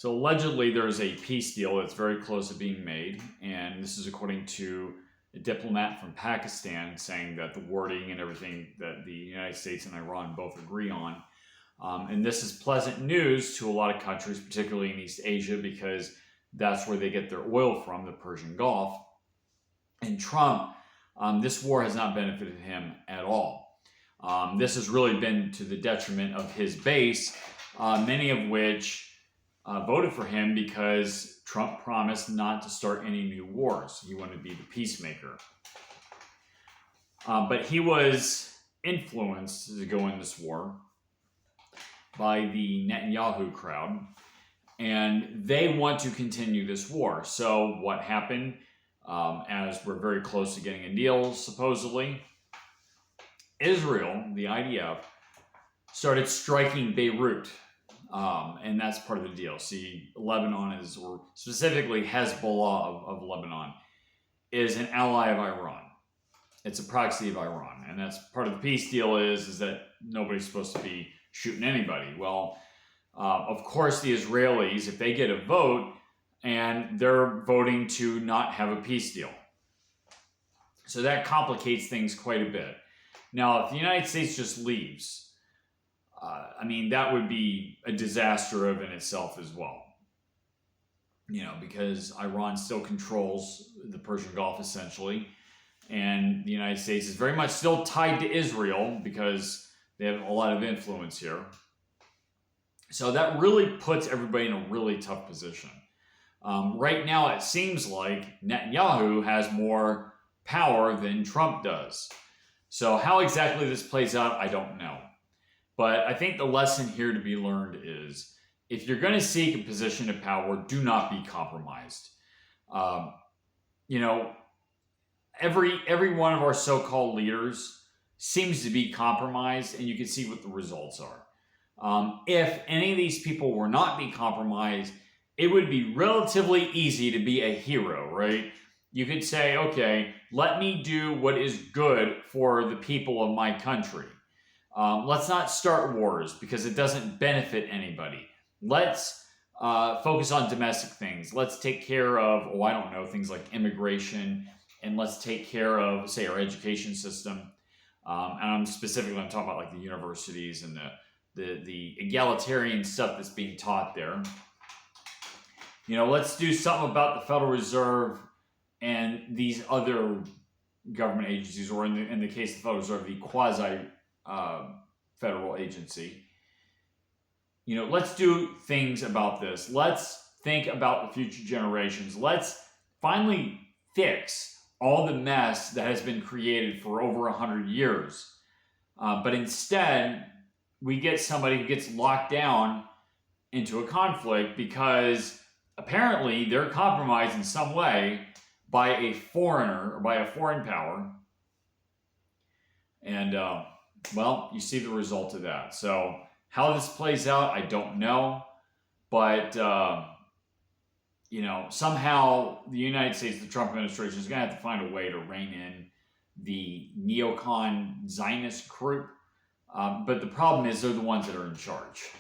So allegedly, there is a peace deal that's very close to being made, and this is according to a diplomat from Pakistan saying that the wording and everything that the United States and Iran both agree on. And this is pleasant news to a lot of countries, particularly in East Asia, because that's where they get their oil from, the Persian Gulf. And Trump, this war has not benefited him at all. This has really been to the detriment of his base, many of which voted for him because Trump promised not to start any new wars. He wanted to be the peacemaker. But he was influenced to go in this war by the Netanyahu crowd, and they want to continue this war. So what happened, as we're very close to getting a deal, supposedly, Israel, the IDF, started striking Beirut. And that's part of the deal. See, Lebanon is, or specifically Hezbollah of Lebanon, is an ally of Iran. It's a proxy of Iran. And that's part of the peace deal is that nobody's supposed to be shooting anybody. Well, of course, the Israelis, if they get a vote, and they're voting to not have a peace deal. So that complicates things quite a bit. Now, if the United States just leaves, that would be a disaster of in itself as well. Because Iran still controls the Persian Gulf essentially, and the United States is very much still tied to Israel because they have a lot of influence here. So that really puts everybody in a really tough position. Right now, it seems like Netanyahu has more power than Trump does. So how exactly this plays out, I don't know. But I think the lesson here to be learned is if you're going to seek a position of power, do not be compromised. Every one of our so-called leaders seems to be compromised, and you can see what the results are. If any of these people were not be compromised, it would be relatively easy to be a hero, right? You could say, okay, let me do what is good for the people of my country. Let's not start wars because it doesn't benefit anybody. Let's focus on domestic things. Let's take care of, things like immigration, and let's take care of, say, our education system. And I'm talking about like the universities and the egalitarian stuff that's being taught there. Let's do something about the Federal Reserve and these other government agencies, or in the case of the Federal Reserve, the quasi federal agency. Let's do things about this. Let's think about the future generations. Let's finally fix all the mess that has been created for over 100 years. But instead, we get somebody who gets locked down into a conflict because apparently they're compromised in some way by a foreigner or by a foreign power. And, you see the result of that. So how this plays out, I don't know. But, somehow the United States, the Trump administration, is going to have to find a way to rein in the neocon Zionist group. But the problem is they're the ones that are in charge.